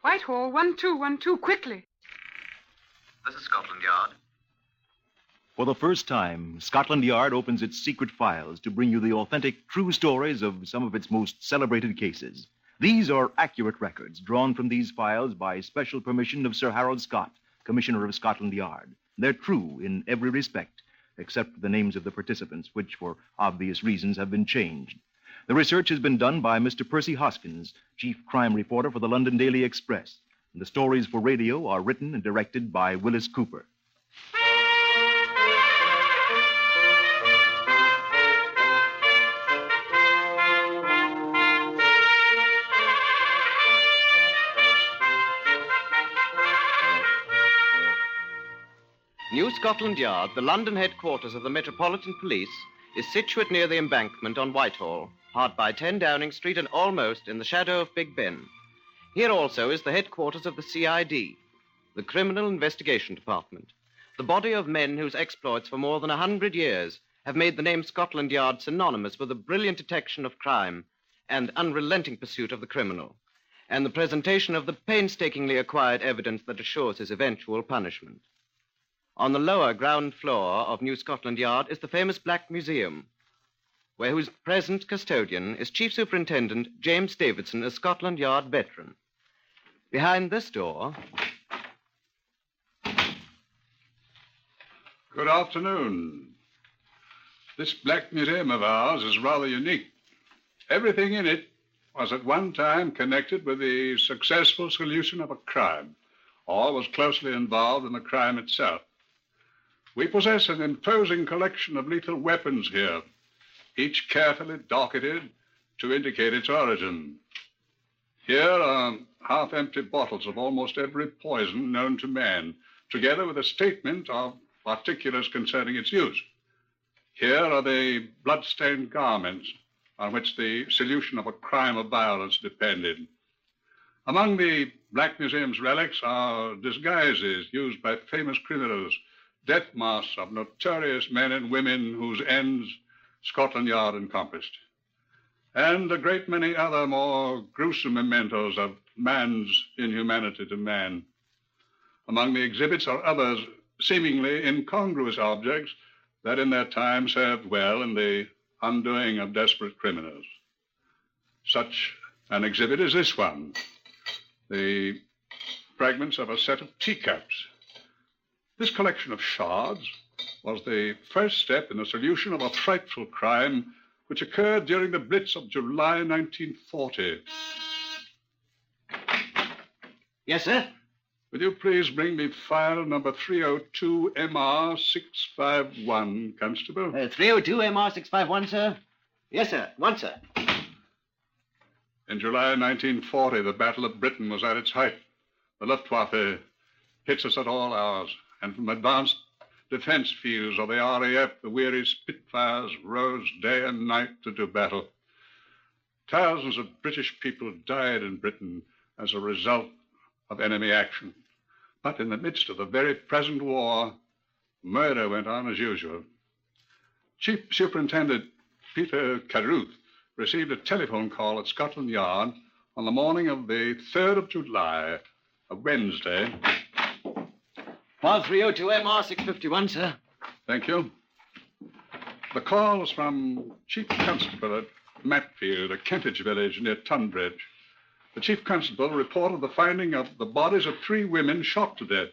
Whitehall, 1212, quickly. This is Scotland Yard. For the first time, Scotland Yard opens its secret files to bring you the authentic, true stories of some of its most celebrated cases. These are accurate records drawn from these files by special permission of Sir Harold Scott, Commissioner of Scotland Yard. They're true in every respect, except the names of the participants, which, for obvious reasons, have been changed. The research has been done by Mr. Percy Hoskins, chief crime reporter for the London Daily Express. And the stories for radio are written and directed by Wyllis Cooper. New Scotland Yard, the London headquarters of the Metropolitan Police, is situate near the embankment on Whitehall, hard by 10 Downing Street and almost in the shadow of Big Ben. Here also is the headquarters of the CID, the Criminal Investigation Department, the body of men whose exploits for more than 100 years have made the name Scotland Yard synonymous with the brilliant detection of crime and unrelenting pursuit of the criminal, and the presentation of the painstakingly acquired evidence that assures his eventual punishment. On the lower ground floor of New Scotland Yard is the famous Black Museum, whose present custodian is Chief Superintendent James Davidson, a Scotland Yard veteran. Behind this door... Good afternoon. This Black Museum of ours is rather unique. Everything in it was at one time connected with the successful solution of a crime, or was closely involved in the crime itself. We possess an imposing collection of lethal weapons here, each carefully docketed to indicate its origin. Here are half-empty bottles of almost every poison known to man, together with a statement of particulars concerning its use. Here are the blood-stained garments on which the solution of a crime of violence depended. Among the Black Museum's relics are disguises used by famous criminals, death masks of notorious men and women whose ends Scotland Yard encompassed, and a great many other more gruesome mementos of man's inhumanity to man. Among the exhibits are others seemingly incongruous objects that in their time served well in the undoing of desperate criminals. Such an exhibit is this one, the fragments of a set of teacups. This collection of shards was the first step in the solution of a frightful crime which occurred during the Blitz of July 1940. Yes, sir? Will you please bring me file number 302 MR 651, Constable? 302 MR 651, sir? Yes, sir. One, sir. In July 1940, the Battle of Britain was at its height. The Luftwaffe hits us at all hours, and from advanced defense fields of the RAF, the weary Spitfires rose day and night to do battle. Thousands of British people died in Britain as a result of enemy action. But in the midst of the very present war, murder went on as usual. Chief Superintendent Peter Carruth received a telephone call at Scotland Yard on the morning of the 3rd of July, a Wednesday. File 302 MR 651, sir. Thank you. The call was from Chief Constable at Matfield, a Kentish village near Tunbridge. The Chief Constable reported the finding of the bodies of 3 women shot to death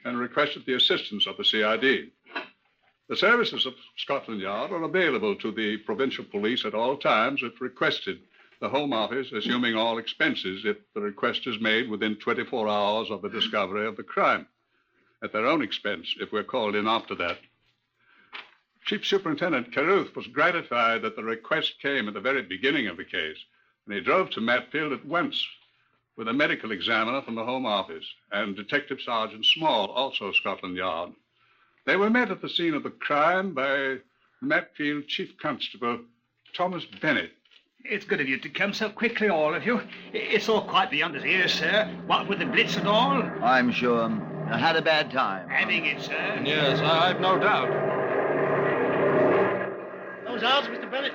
and requested the assistance of the CID. The services of Scotland Yard are available to the provincial police at all times if requested. The Home Office assuming all expenses if the request is made within 24 hours of the discovery of the crime. At their own expense if we're called in after that. Chief Superintendent Carruth was gratified that the request came at the very beginning of the case, and he drove to Matfield at once with a medical examiner from the Home Office and Detective Sergeant Small, also Scotland Yard. They were met at the scene of the crime by Matfield Chief Constable Thomas Bennett. It's good of you to come so quickly, all of you. It's all quite beyond us here, sir. What with the Blitz and all? I'm sure. I had a bad time. Having it, sir. Yes, I've no doubt. Those ours, Mr. Bennett.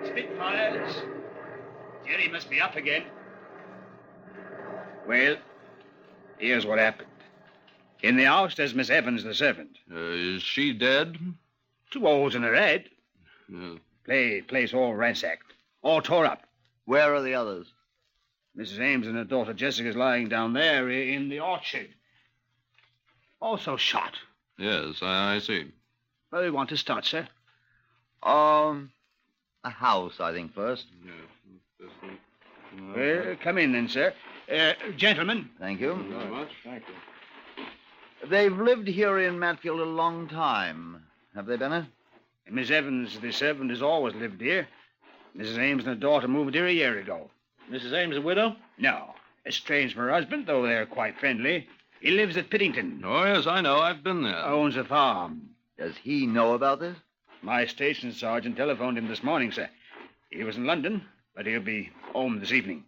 Spitfires. Jerry must be up again. Well, here's what happened. In the house, there's Miss Evans, the servant. Is she dead? 2 holes in her head. Yeah. Place all ransacked. All tore up. Where are the others? Mrs. Ames and her daughter Jessica's lying down there in the orchard. Also shot. Yes, I see. Where do you want to start, sir? A house, I think, first. Yeah. Well, come in then, sir. Gentlemen. Thank you. Very much. Thank you. They've lived here in Matfield a long time. Have they, Bennett? Miss Evans, the servant, has always lived here. Mrs. Ames and her daughter moved here a year ago. Mrs. Ames a widow? No. Estranged from her husband, though they're quite friendly. He lives at Pittington. Oh, yes, I know. I've been there. Owns a farm. Does he know about this? My station sergeant telephoned him this morning, sir. He was in London, but he'll be home this evening.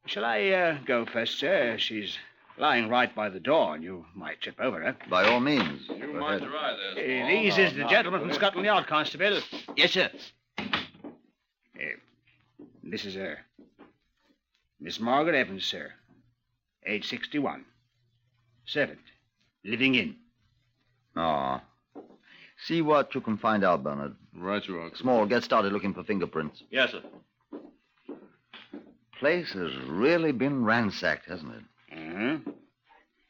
Shall I go first, sir? She's lying right by the door, and you might trip over her. By all means. You mind your eye there, Small? These is the gentleman from Scotland Yard, Constable. Yes, sir. This is her. Miss Margaret Evans, sir. Age 61. Servant. Living in. Oh. See what you can find out, Bernard. Right you are. Small, get started looking for fingerprints. Yes, sir. Place has really been ransacked, hasn't it? Uh-huh.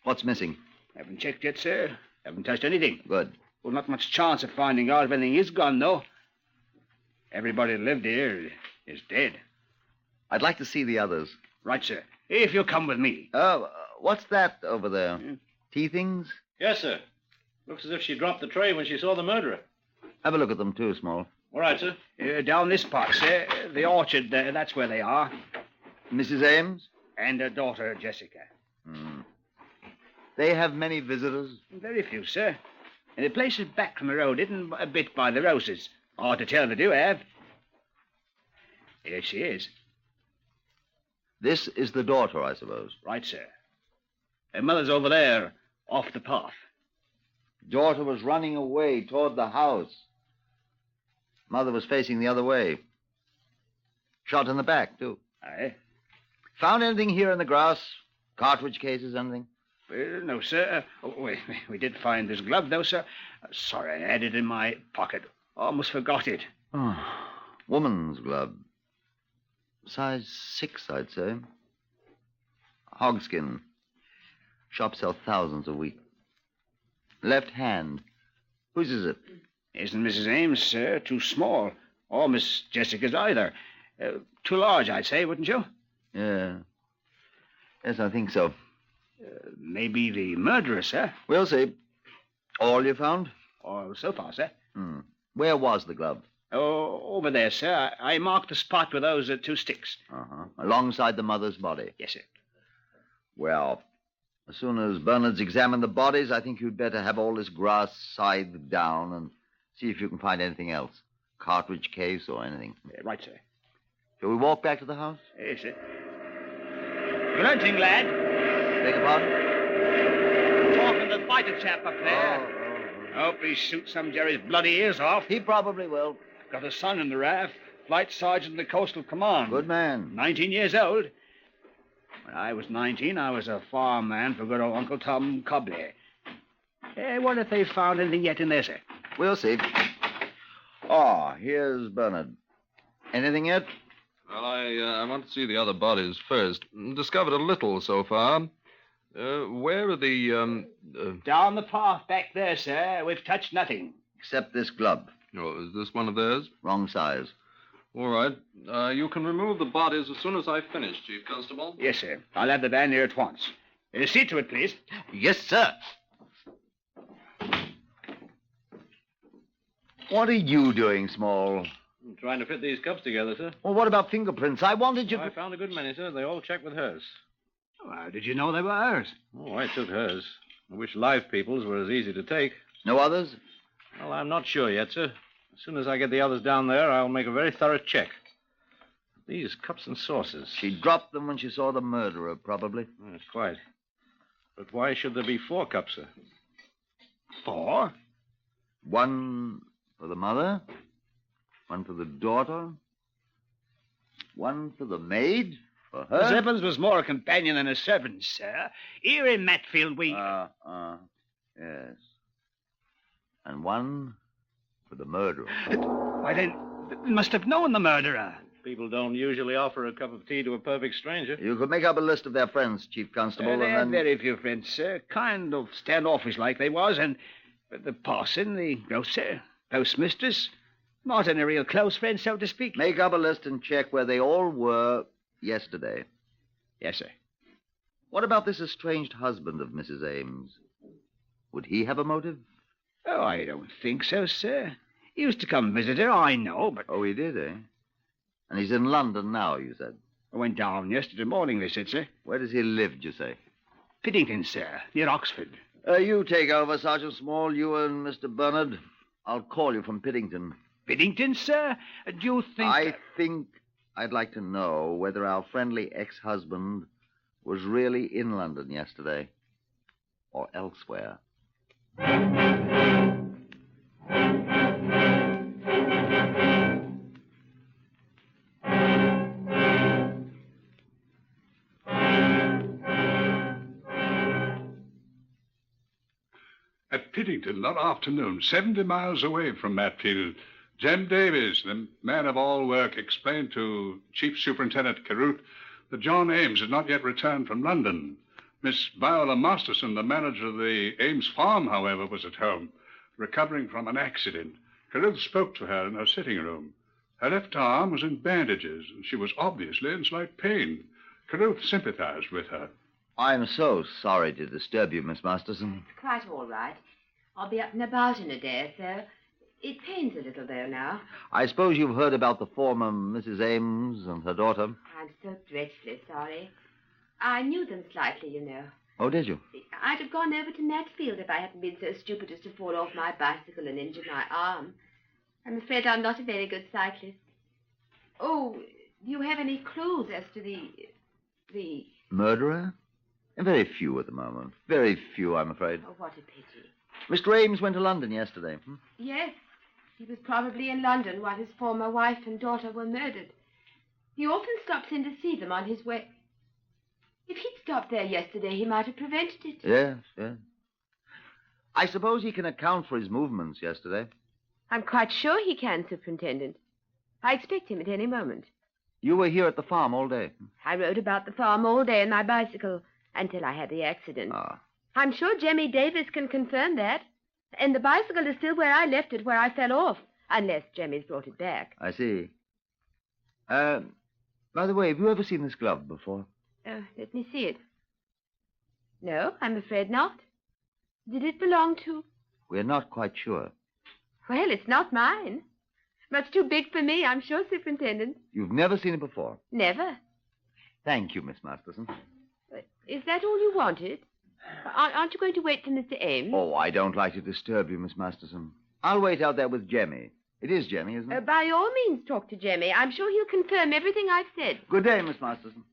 What's missing? Haven't checked yet, sir. Haven't touched anything. Good. Well, not much chance of finding out if anything is gone, though. Everybody that lived here is dead. I'd like to see the others. Right, sir. If you'll come with me. Oh, what's that over there? Tea things? Yes, sir. Looks as if she dropped the tray when she saw the murderer. Have a look at them, too, Small. All right, sir. Down this part, sir. The orchard, that's where they are. Mrs. Ames? And her daughter, Jessica. They have many visitors? Very few, sir. And the place is back from the road, hidden a bit by the roses. Hard to tell they do have. Here she is. This is the daughter, I suppose. Right, sir. Her mother's over there, off the path. Daughter was running away toward the house. Mother was facing the other way. Shot in the back, too. Aye. Found anything here in the grass? Cartridge cases, anything? No, sir. We did find this glove, though, sir. Sorry, I had it in my pocket. Almost forgot it. Oh, woman's glove. Size 6, I'd say. Hogskin. Shops sell thousands a week. Left hand. Whose is it? Isn't Mrs. Ames, sir. Too small. Or Miss Jessica's either. Too large, I'd say, wouldn't you? Yeah. Yes, I think so. Maybe the murderer, sir. We'll see. All you found? Or so far, sir. Where was the glove? Oh, over there, sir. I marked the spot with those 2 sticks. Alongside the mother's body? Yes, sir. Well, as soon as Bernard's examined the bodies, I think you'd better have all this grass scythed down and see if you can find anything else. Cartridge case or anything. Right, sir. Shall we walk back to the house? Yes, sir. Good hunting, lad. Beg your pardon? Talking to the fighter chap up there. Hope he shoots some Jerry's bloody ears off. He probably will. Got a son in the RAF, flight sergeant in the Coastal Command. Good man. 19 years old. When I was 19, I was a farm man for good old Uncle Tom Cobley. Wonder if they've found anything yet in there, sir. We'll see. Oh, here's Bernard. Anything yet? Well, I want to see the other bodies first. Discovered a little so far. Where are the, Down the path back there, sir. We've touched nothing. Except this glove. Oh, is this one of theirs? Wrong size. All right. You can remove the bodies as soon as I finish, Chief Constable. Yes, sir. I'll have the van here at once. See to it, please. Yes, sir. What are you doing, Small? I'm trying to fit these cups together, sir. Well, what about fingerprints? I wanted you... I found a good many, sir. They all check with hers. How did you know they were hers? Oh, I took hers. I wish live people's were as easy to take. No others? Well, I'm not sure yet, sir. As soon as I get the others down there, I'll make a very thorough check. These cups and saucers. She dropped them when she saw the murderer, probably. Yes, quite. But why should there be 4 cups, sir? 4? One for the mother, one for the daughter, one for the maid. For Miss her? Evans was more a companion than a servant, sir. Here in Matfield, we... Yes. And one for the murderer. Why, they must have known the murderer. People don't usually offer a cup of tea to a perfect stranger. You could make up a list of their friends, Chief Constable, They and had then... very few friends, sir. Kind of standoffish like they was, and the parson, the grocer, postmistress, Martin, a real close friend, so to speak. Make up a list and check where they all were yesterday. Yes, sir. What about this estranged husband of Mrs. Ames? Would he have a motive? Oh, I don't think so, sir. He used to come visit her, I know, but... Oh, he did, eh? And he's in London now, you said. I went down yesterday morning, they said, sir. Where does he live, did you say? Piddington, sir, near Oxford. You take over, Sergeant Small, you and Mr. Bernard. I'll call you from Piddington. Piddington, sir? Do you think... I think I'd like to know whether our friendly ex-husband was really in London yesterday or elsewhere. At Piddington that afternoon, 70 miles away from Matfield, Jem Davies, the man of all work, explained to Chief Superintendent Carruth that John Ames had not yet returned from London. Miss Viola Masterson, the manager of the Ames farm, however, was at home, recovering from an accident. Carruth spoke to her in her sitting room. Her left arm was in bandages, and she was obviously in slight pain. Carruth sympathized with her. I'm so sorry to disturb you, Miss Masterson. It's quite all right. I'll be up and about in a day or so. It pains a little, though, now. I suppose you've heard about the former Mrs. Ames and her daughter? I'm so dreadfully sorry. I knew them slightly, you know. Oh, did you? I'd have gone over to Matfield if I hadn't been so stupid as to fall off my bicycle and injure my arm. I'm afraid I'm not a very good cyclist. Oh, do you have any clues as to the... Murderer? Very few at the moment. Very few, I'm afraid. Oh, what a pity. Mr. Ames went to London yesterday. Yes, he was probably in London while his former wife and daughter were murdered. He often stops in to see them on his way. If he'd stopped there yesterday, he might have prevented it. Yes. I suppose he can account for his movements yesterday. I'm quite sure he can, Superintendent. I expect him at any moment. You were here at the farm all day. I rode about the farm all day on my bicycle until I had the accident. Ah. I'm sure Jemmy Davis can confirm that. And the bicycle is still where I left it, where I fell off, unless Jemmy's brought it back. I see. By the way, have you ever seen this glove before? Let me see it. No, I'm afraid not. Did it belong to... We're not quite sure. Well, it's not mine. Much too big for me, I'm sure, Superintendent. You've never seen it before? Never. Thank you, Miss Masterson. Is that all you wanted? Aren't you going to wait for Mr. Ames? Oh, I don't like to disturb you, Miss Masterson. I'll wait out there with Jemmy. It is Jemmy, isn't it? By all means, talk to Jemmy. I'm sure he'll confirm everything I've said. Good day, Miss Masterson.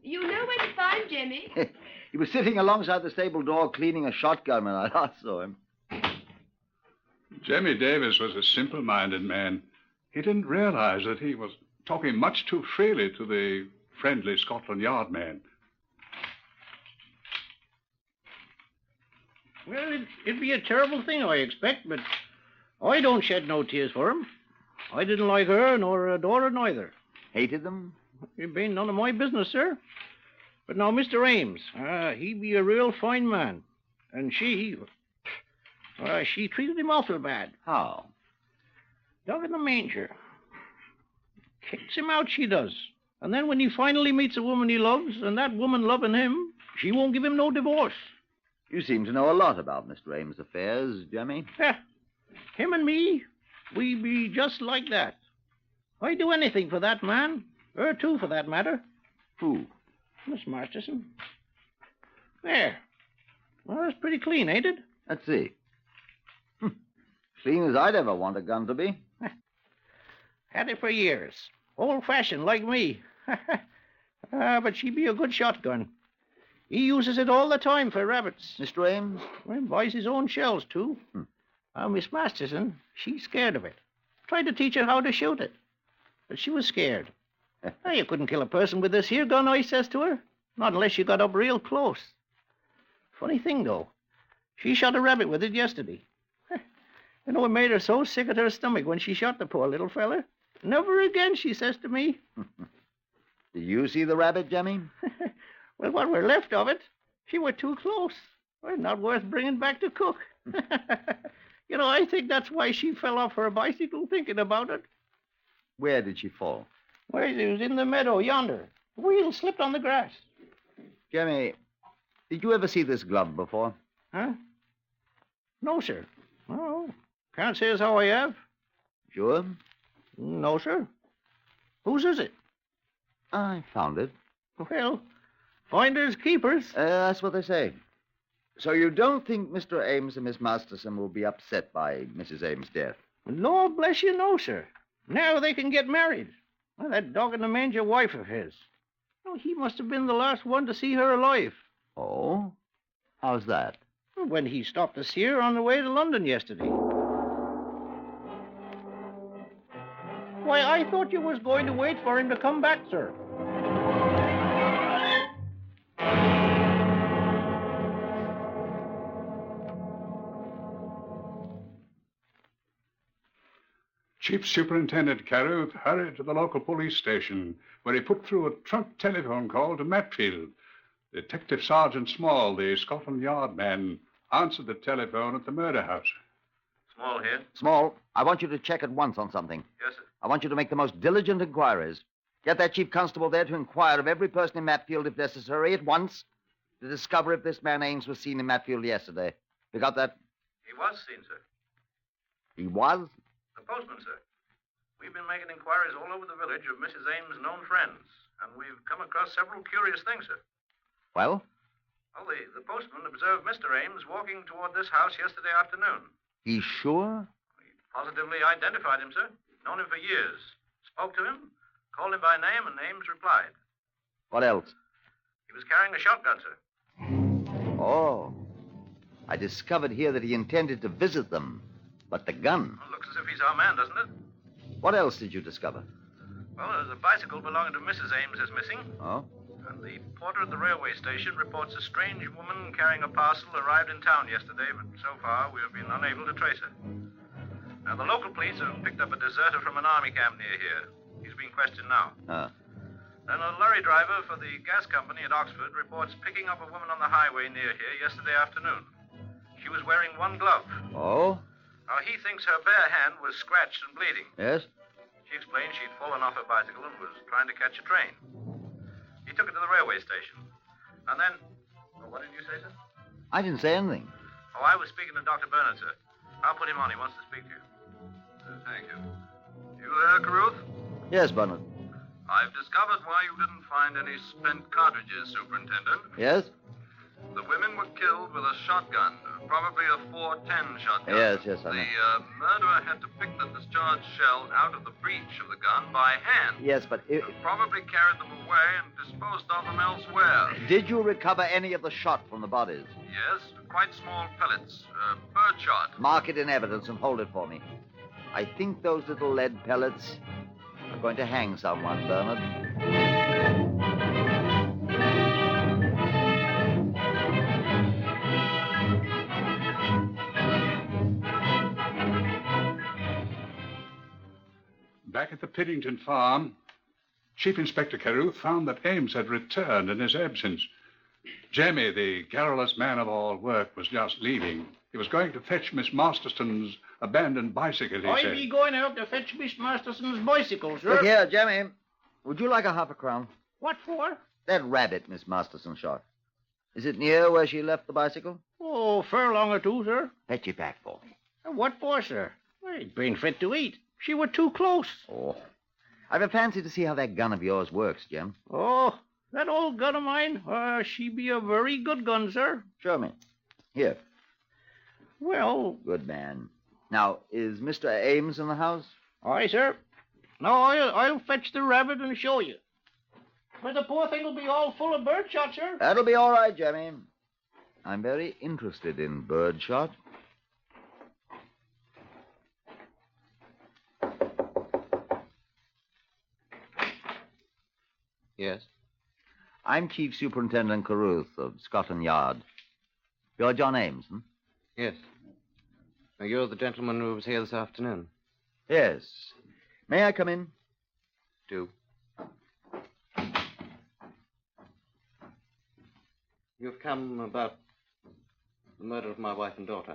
You know where to find Jemmy? He was sitting alongside the stable door cleaning a shotgun when I last saw him. Jemmy Davis was a simple-minded man. He didn't realize that he was talking much too freely to the friendly Scotland Yard man. Well, it'd be a terrible thing, I expect, but I don't shed no tears for him. I didn't like her nor her daughter neither. Hated them? It been none of my business, sir. But now, Mr. Ames, he be a real fine man. And she treated him awful bad. How? Dog in the manger. Kicks him out, she does. And then when he finally meets a woman he loves, and that woman loving him, she won't give him no divorce. You seem to know a lot about Mr. Ames' affairs, Jemmy. Him and me, we be just like that. I'd do anything for that man. Her, too, for that matter. Who? Miss Masterson. There. Well, that's pretty clean, ain't it? Let's see. Clean as I'd ever want a gun to be. Had it for years. Old-fashioned, like me. But she be a good shotgun. He uses it all the time for rabbits. Mr. Ames? Well, buys his own shells, too. Miss Masterson, she's scared of it. Tried to teach her how to shoot it. But she was scared. Hey, you couldn't kill a person with this here gun, I says to her. Not unless you got up real close. Funny thing, though. She shot a rabbit with it yesterday. You know, it made her so sick at her stomach when she shot the poor little fella. Never again, she says to me. Did you see the rabbit, Jemmy? Well, what were left of it, she were too close. Well, not worth bringing back to cook. You know, I think that's why she fell off her bicycle thinking about it. Where did she fall? Well, it was in the meadow yonder. The wheel slipped on the grass. Jemmy, did you ever see this glove before? Huh? No, sir. Oh, can't say as how I have. Sure? No, sir. Whose is it? I found it. Well, finders keepers. That's what they say. So you don't think Mr. Ames and Miss Masterson will be upset by Mrs. Ames' death? Lord bless you, no, sir. Now they can get married. Well, that dog in the manger wife of his. Oh, he must have been the last one to see her alive. Oh? How's that? When he stopped us here on the way to London yesterday. Why, I thought you was going to wait for him to come back, sir. Chief Superintendent Caruth hurried to the local police station, where he put through a trunk telephone call to Matfield. Detective Sergeant Small, the Scotland Yard man, answered the telephone at the murder house. Small here. Small, I want you to check at once on something. Yes, sir. I want you to make the most diligent inquiries. Get that chief constable there to inquire of every person in Matfield, if necessary, at once, to discover if this man Ames was seen in Matfield yesterday. You got that? He was seen, sir. He was? The postman, sir. We've been making inquiries all over the village of Mrs. Ames' known friends, and we've come across several curious things, sir. Well? Well, the postman observed Mr. Ames walking toward this house yesterday afternoon. He's sure? He positively identified him, sir. Known him for years. Spoke to him, called him by name, and Ames replied. What else? He was carrying a shotgun, sir. Oh. I discovered here that he intended to visit them. But the gun... Well, looks as if he's our man, doesn't it? What else did you discover? Well, there's a bicycle belonging to Mrs. Ames is missing. Oh? And the porter at the railway station reports a strange woman carrying a parcel arrived in town yesterday, but so far we have been unable to trace her. Now, the local police have picked up a deserter from an army camp near here. He's being questioned now. Then a lorry driver for the gas company at Oxford reports picking up a woman on the highway near here yesterday afternoon. She was wearing one glove. Oh? Now, he thinks her bare hand was scratched and bleeding. Yes? She explained she'd fallen off her bicycle and was trying to catch a train. He took her to the railway station. And then... Oh, what did you say, sir? I didn't say anything. Oh, I was speaking to Dr. Bernard, sir. I'll put him on. He wants to speak to you. Thank you. You there, Caruth? Yes, Bernard. I've discovered why you didn't find any spent cartridges, Superintendent. Yes? The women were killed with a shotgun, probably a .410 shotgun. Yes, I know. The murderer had to pick the discharged shells out of the breech of the gun by hand. Yes, but... Probably carried them away and disposed of them elsewhere. Did you recover any of the shot from the bodies? Yes, quite small pellets. Birdshot. Mark it in evidence and hold it for me. I think those little lead pellets are going to hang someone, Bernard. Back at the Piddington farm, Chief Inspector Caruth found that Ames had returned in his absence. Jemmy, the garrulous man of all work, was just leaving. He was going to fetch Miss Masterson's abandoned bicycle, he I'll said. be going out to fetch Miss Masterson's bicycle, sir. Look here, Jemmy. Would you like a £0.50? What for? That rabbit Miss Masterson shot. Is it near where she left the bicycle? Oh, furlong or two, sir. Fetch it back for me. What for, sir? Well, it ain't fit to eat. She were too close. Oh. I've a fancy to see how that gun of yours works, Jim. Oh, that old gun of mine? She be a very good gun, sir. Show me. Here. Well... Good man. Now, is Mr. Ames in the house? Aye, sir. No, I'll fetch the rabbit and show you. But the poor thing will be all full of birdshot, sir. That'll be all right, Jemmy. I'm very interested in birdshot. Yes? I'm Chief Superintendent Carruth of Scotland Yard. You're John Ames, hmm? Yes. Now, you're the gentleman who was here this afternoon. Yes. May I come in? Do. You've come about the murder of my wife and daughter.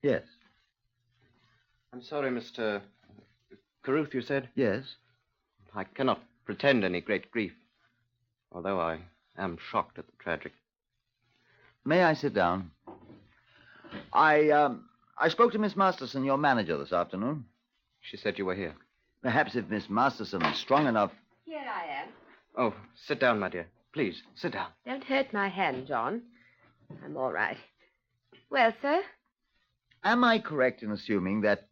Yes. I'm sorry, Mr. Carruth, you said? Yes. I cannot pretend any great grief, although I am shocked at the tragic. May I sit down? I spoke to Miss Masterson, your manager, this afternoon. She said you were here. Perhaps if Miss Masterson is strong enough... Here I am. Oh, sit down, my dear. Please, sit down. Don't hurt my hand, John. I'm all right. Well, sir? Am I correct in assuming that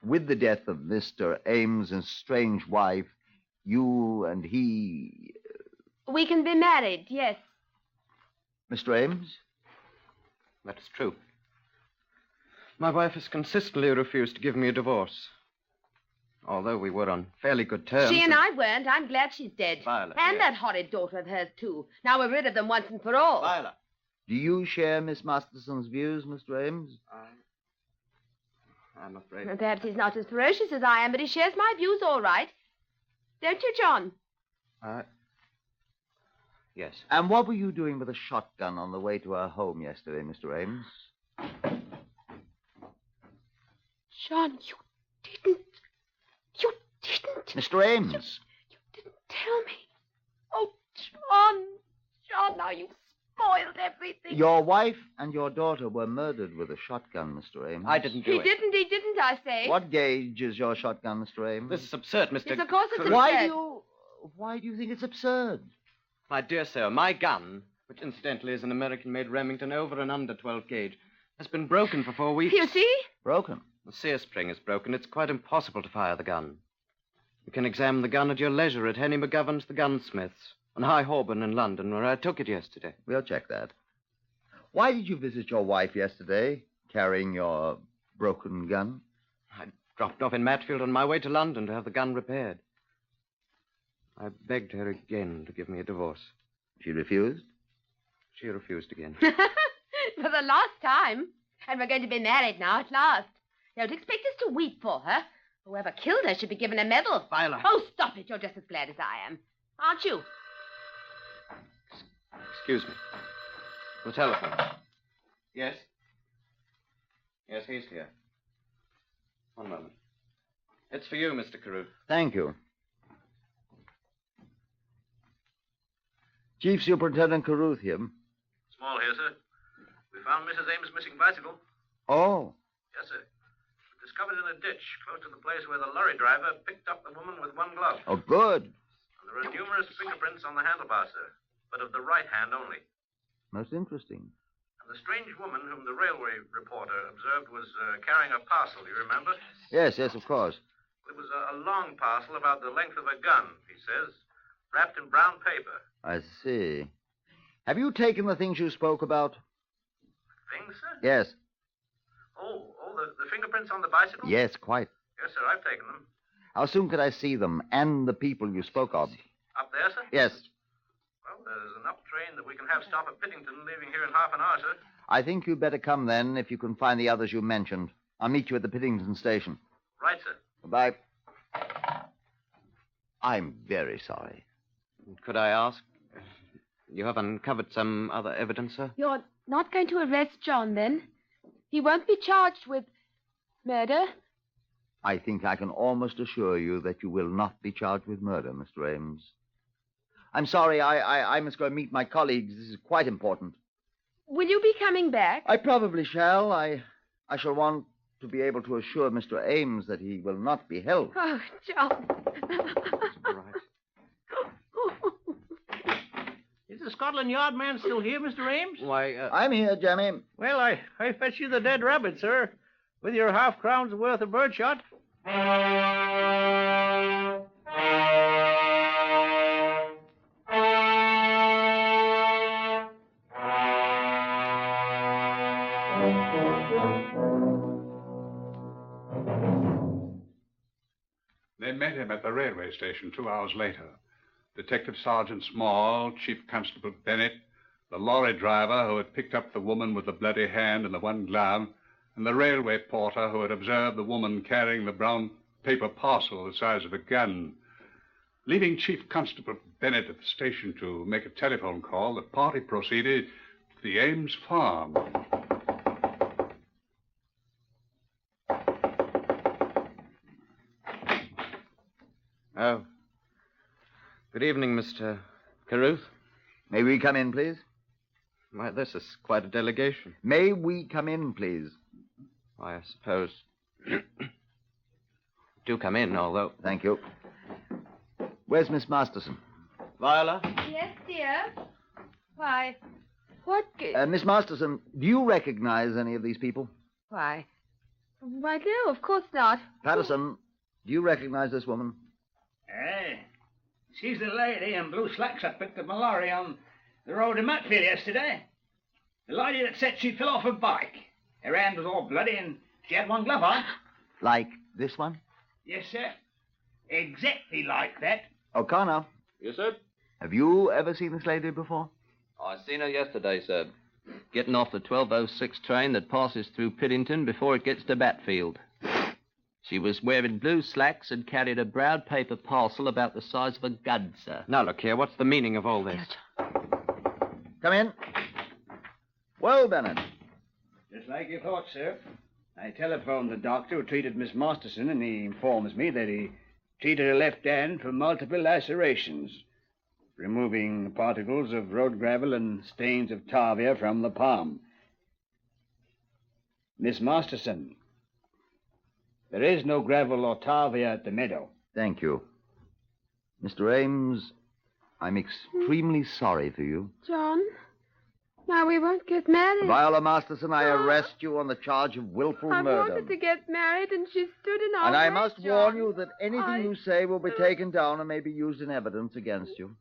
with the death of Mr. Ames' strange wife, you and he... We can be married, yes. Mr. Ames? That is true. My wife has consistently refused to give me a divorce. Although we were on fairly good terms. She and I weren't. I'm glad she's dead. Violet, And yes. that horrid daughter of hers, too. Now we're rid of them once and for all. Violet. Do you share Miss Masterson's views, Mr. Ames? I'm afraid. And perhaps he's not as ferocious as I am, but he shares my views all right. Don't you, John? Yes. And what were you doing with a shotgun on the way to her home yesterday, Mr. Ames? John, you didn't. You didn't. Mr. Ames! You didn't tell me. Oh, John. John, now you've spoiled everything. Your wife and your daughter were murdered with a shotgun, Mr. Ames. I didn't do it. He didn't, I say. What gauge is your shotgun, Mr. Ames? This is absurd, Mr. Yes, of course it's Carruth. Why do you think it's absurd? My dear sir, my gun, which incidentally is an American-made Remington over and under 12 gauge, has been broken for 4 weeks. You see? Broken? The sear spring is broken. It's quite impossible to fire the gun. You can examine the gun at your leisure at Henry McGovern's The Gunsmiths on High Holborn in London, where I took it yesterday. We'll check that. Why did you visit your wife yesterday, carrying your broken gun? I dropped off in Matfield on my way to London to have the gun repaired. I begged her again to give me a divorce. She refused? She refused again. For the last time. And we're going to be married now at last. Don't expect us to weep for her. Whoever killed her should be given a medal. Violet. Oh, stop it. You're just as glad as I am. Aren't you? Excuse me. The telephone. Yes? Yes, he's here. One moment. It's for you, Mr. Carruth. Thank you. Chief Superintendent Carruth here. Small here, sir. We found Mrs. Ames' missing bicycle. Oh. Yes, sir. Discovered in a ditch close to the place where the lorry driver picked up the woman with one glove. Oh, good. And there are numerous fingerprints on the handlebar, sir, but of the right hand only. Most interesting. And the strange woman whom the railway reporter observed was carrying a parcel, you remember? Yes, of course. It was a long parcel about the length of a gun, he says, wrapped in brown paper. I see. Have you taken the things you spoke about? Things, sir? Yes. Oh, the fingerprints on the bicycle? Yes, quite. Yes, sir, I've taken them. How soon could I see them and the people you spoke of? Up there, sir? Yes. Well, there's enough train that we can have stop at Pittington, leaving here in half an hour, sir. I think you'd better come then if you can find the others you mentioned. I'll meet you at the Pittington station. Right, sir. Goodbye. I'm very sorry. Could I ask? You have uncovered some other evidence, sir? You're not going to arrest John, then? He won't be charged with murder? I think I can almost assure you that you will not be charged with murder, Mr. Ames. I'm sorry, I must go and meet my colleagues. This is quite important. Will you be coming back? I probably shall. I shall want to be able to assure Mr. Ames that he will not be held. Oh, John. All right. Is the Scotland Yard man still here, Mr. Ames? Why, I'm here, Jemmy. Well, I fetched you the dead rabbit, sir, with your half-crown's worth of birdshot. They met him at the railway station 2 hours later. Detective Sergeant Small, Chief Constable Bennett, the lorry driver who had picked up the woman with the bloody hand and the one glove, and the railway porter who had observed the woman carrying the brown paper parcel the size of a gun. Leaving Chief Constable Bennett at the station to make a telephone call, the party proceeded to the Ames farm. Oh. Good evening, Mr. Carruth. May we come in, please? Why, this is quite a delegation. May we come in, please? Why, I suppose. Do come in, although. Thank you. Where's Miss Masterson? Viola? Yes, dear. Why, what... Miss Masterson, do you recognize any of these people? Why, no, of course not. Patterson, do you recognize this woman? She's the lady in blue slacks that picked up my lorry on the road to Matfield yesterday. The lady that said she fell off her bike. Her hand was all bloody and she had one glove on. Like this one? Yes, sir. Exactly like that. O'Connor, Yes, sir? have you ever seen this lady before? I seen her yesterday, sir. Getting off the 12:06 train that passes through Piddington before it gets to Batfield. She was wearing blue slacks and carried a brown paper parcel about the size of a gun, sir. Now, look here, what's the meaning of all this? Come in. Well, Bennett. Just like you thought, sir. I telephoned the doctor who treated Miss Masterson, and he informs me that he treated her left hand for multiple lacerations, removing particles of road gravel and stains of tarvia from the palm. Miss Masterson, there is no gravel or tarvia at the meadow. Thank you. Mr. Ames, I'm extremely sorry for you. John, now we won't get married. Viola Masterson, I arrest you on the charge of willful I murder. wanted to get married, and she stood in our And I way, must John. warn you that anything you say will be taken down and may be used in evidence against you.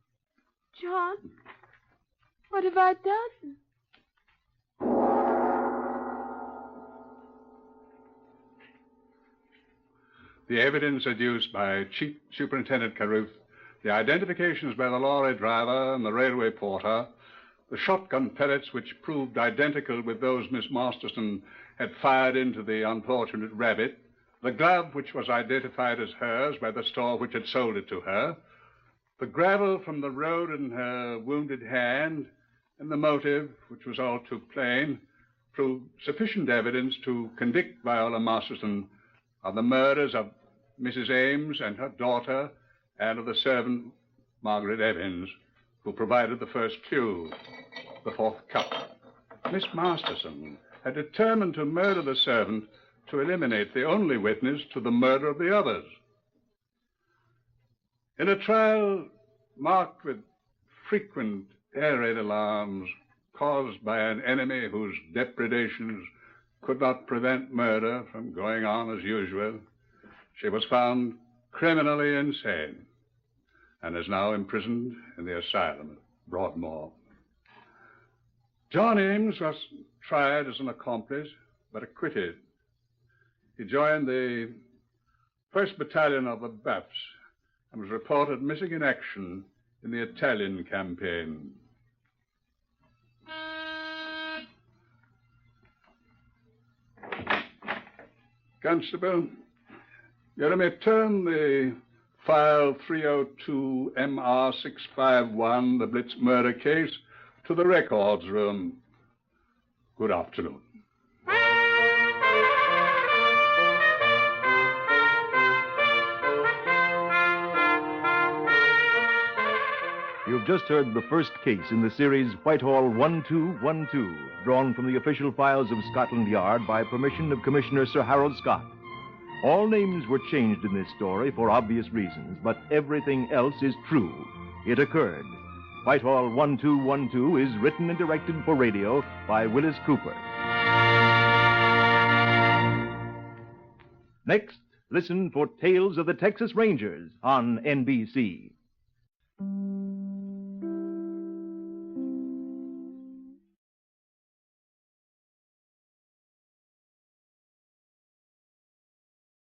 John, what have I done? The evidence adduced by Chief Superintendent Carruth, the identifications by the lorry driver and the railway porter, the shotgun pellets which proved identical with those Miss Masterson had fired into the unfortunate rabbit, the glove which was identified as hers by the store which had sold it to her, the gravel from the road in her wounded hand, and the motive, which was all too plain, proved sufficient evidence to convict Viola Masterson of the murders of Mrs. Ames and her daughter, and of the servant, Margaret Evans, who provided the first cue, the fourth cup. Miss Masterson had determined to murder the servant to eliminate the only witness to the murder of the others. In a trial marked with frequent air raid alarms caused by an enemy whose depredations could not prevent murder from going on as usual, she was found criminally insane and is now imprisoned in the asylum at Broadmoor. John Ames was tried as an accomplice, but acquitted. He joined the 1st Battalion of the Buffs and was reported missing in action in the Italian campaign. Constable, you may turn the file 302 MR651, the Blitz murder case, to the records room. Good afternoon. You've just heard the first case in the series Whitehall 1212, drawn from the official files of Scotland Yard by permission of Commissioner Sir Harold Scott. All names were changed in this story for obvious reasons, but everything else is true. It occurred. Whitehall 1212 is written and directed for radio by Wyllis Cooper. Next, listen for Tales of the Texas Rangers on NBC.